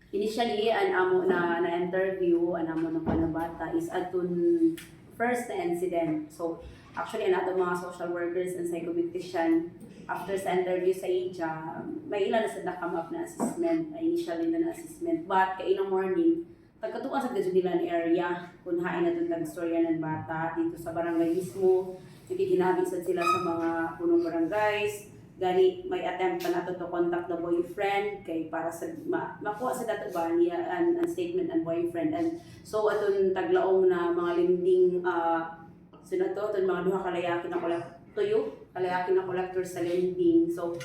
Initially, an amo na interview, an amo ng panabata is atun first na incident. So, actually, ang ato mga social workers and psychometrician, after sa interview sa ija, may ilan na sa nakam up na assessment, initially na assessment. But, kay inong morning, pagkatuan sa Gajudilan area, kung hain na itong tag-storya ng bata, dito sa barangay mismo, nakikinabisan sila sa mga punong barangays, gani may attempt pa nato to contact the boyfriend kay para sa makuha sa dato ba niya an statement and boyfriend and so aton taglaong na mga lending sinato aton mga duha ka layaki na kalayaki na collector sa lending so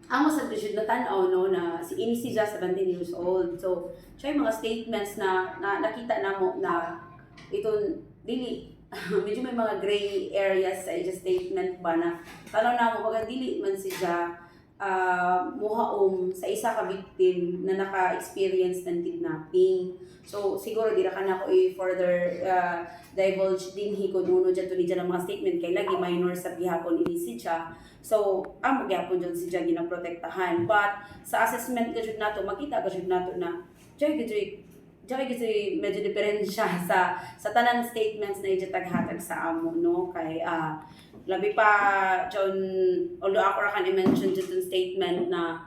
amo sa presyo na tanaw no na si ini si just 17 years old so siya yung mga statements na nakita namo na iton dili medyo may mga gray areas sa ija statement ba na tanaw na mo pag dili man siya muhaom sa isa ka victim na naka-experience ng kidnapping. So siguro di ra ka na ko i-further divulge din kung nuno dyan tuloy dyan ang mga statement kay lagi minor sa gihapon ini siya. So amo gyapon dyan siya ginaprotektahan. But sa assessment ka nato makita ka nato na Diyan kasi medyo diferensya sa tanan statements na itataghatag sa amo no kay labi pa John although ako ra kan i-mention dito statement na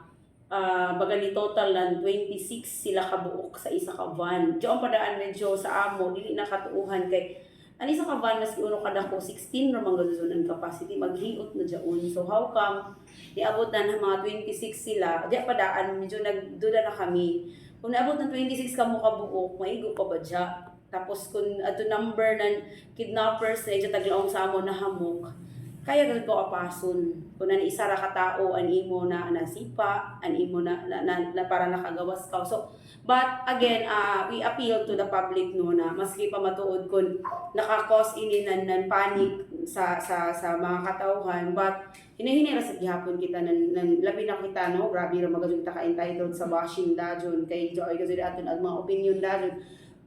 baga ni total lang 26 sila kabuok sa isa ka van. Diyan padaan medyo sa amo dili nakatuuhan kay ang isa ka van mas uno kada ko 16 ra man gaduson capacity maghiot na diyon. So how come niabot na ng mga 26 sila? Diyan padaan medyo nagduda na kami. Kung naabot ng 26 ka mo kabuok, maigo pa ba dya? Tapos kung ato number ng kidnappers na taglaong sa amo na hamok, kaya gano'n ko apason. Kung na isa ra ka tao, an imo na nasipa, an imo na para nakagawas ka. So, but again, we appeal to the public no na maski pa matuod kung nakakos ini ng panic sa mga katauhan, but hinahinay ra sa gihapon kita ng labi na kita no, grabe ra magazon ta ka-entitled sa bashing dajon kay joy kasi aton ang mga opinion dajon.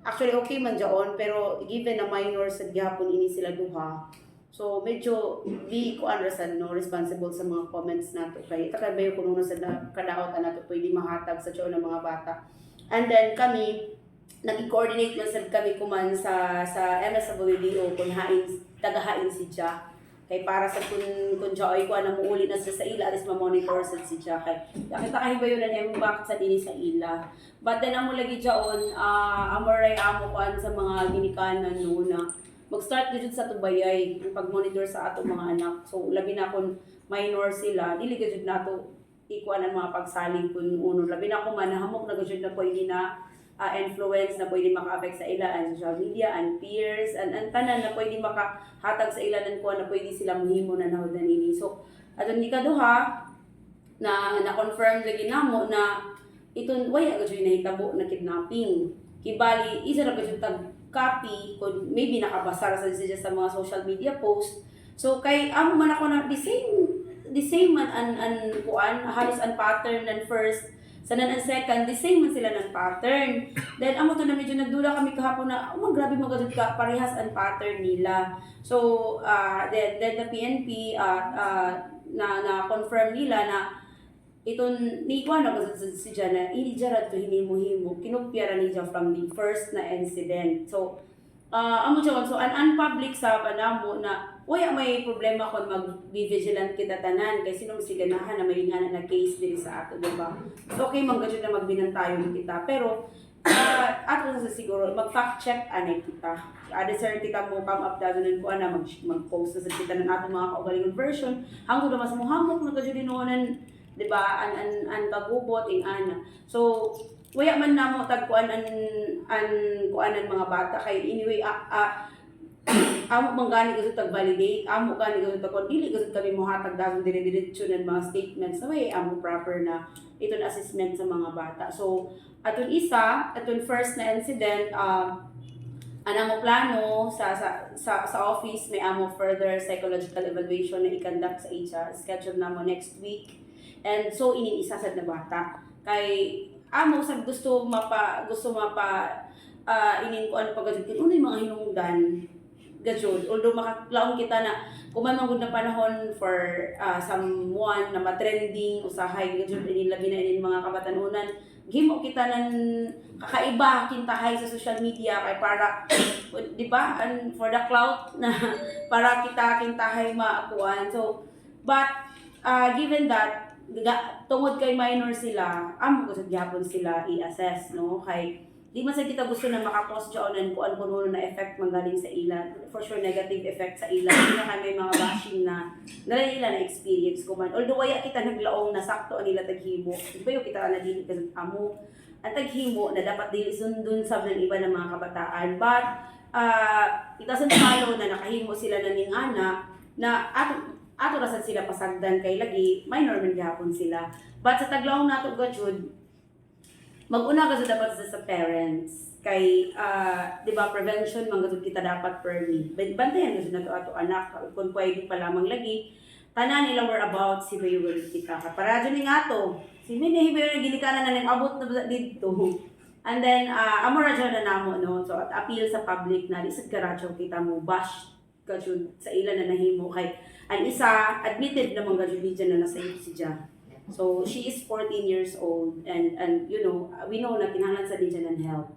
Actually okay man jaon pero given na minor sa gihapon ini sila duha. So medyo di ko understand no responsible sa mga comments nato kay takay bayo kuno sa kadaot nato pwede mahatag sa tiyo ng mga bata. And then kami nag-coordinate man sad kami kuman sa MSWDO kung hain tagahain si Jack kay para sa kung joy ko na muuli na sa ila alis ma-monitor sa si Jack kay nakita kay ba yun na yung bakit sa dini sa ila but then amo lagi jaon amoray amo kuan sa mga ginikanan no na mag-start gid sa tubayay ang pag-monitor sa ato mga anak so labi na kun minor sila dili gid nato ikuan ang mga pagsaling kun uno labi na ko man hamok na gid na pwede na influence na pwede maka-affect sa ila ang social media and peers and tanan na pwede makahatag sa ila ng kuan na pwede sila mohimo na nahudan ini so aton ni kaduha na confirm lagi namo na iton waya gud nahitabo na kidnapping kibali isa ra gud tag copy kung maybe nakabasa sa mga social media post so kay amo man ako na the same man an kuan halos an pattern ng first sa and second, the same man sila ng pattern. Then, amo to na medyo nagdula kami kahapon na, grabe magadod ka, parehas ang pattern nila. So, then the PNP na-confirm nila na iton ni Iguana kasi si Jana, hindi jarad to hinimo-himo, kinupyara niya from the first na incident. So, amo dyan, so an unpublic sa panamo na wala may problema kung mag-be vigilant kita tanan kay sino masiganahan na may nga na case din sa ato, diba? So, okay, manggadyo na magbinantayon kita. Pero, ato na siguro, mag-fact check anay kita. Sir, kita mo come up dahil ko na mag-post na sa kita ng ato mga kaugalingon version. Hanggang na mas muhamok na kadyo din diba? An pagubot, ana. So, wala man namo tagkuan an kuanan mga bata kay anyway amo man gani gud tag validate amo gani gud tag dili gud kami mohatag dagon dire-diretso ng mga statements sa way amo proper na iton assessment sa mga bata so aton first na incident anamo plano sa office may amo further psychological evaluation na i-conduct sa HR schedule namo next week and so iniisasad na bata kay amo sa gusto mapa inin ko ano paggadid unay mga hinungdan gajud although makaklaon kita na kuman man gud na panahon for someone na matrending usahay gajud ini labi na ini mga kabatanunan gimo kita ng kakaiba kintahay sa social media kay para di ba and for the clout na para kita kintahay maakuan. So but given that tungod kay minor sila, amo ko sa gyapon sila i-assess no kay di man sa kita gusto na maka-cause dyan kuan kuno na effect manggaling sa ila. For sure negative effect sa ila. Hindi na may mga bashing na nalay ila na experience ko man. Although waya kita naglaong na sakto nila taghimo. Di ba yung kita na dili kasi amo ang taghimo na dapat dili sundon sa ng iba ng mga kabataan. But kita sa follow na nakahimo sila na ning ana na ato rasan sila pasagdan kay lagi minor man gyapon sila. But sa taglaong nato gajud mag-una ka dapat sa parents kay di ba prevention man gud kita dapat permi bantayan gud nato ato anak kung pwede pa lamang lagi tanan nila whereabouts si bayo kita ka para jud ning ato si minhi bayo ginikanan na ning abot na didto and then amo ra jud na namo no so at appeal sa public na lisod ka ra kita mo bash ka jud sa ila na nahimo kay ang isa admitted namang gud na nasa si siya. So she is 14 years old and you know we know na kinahanglan sa diyan ng help.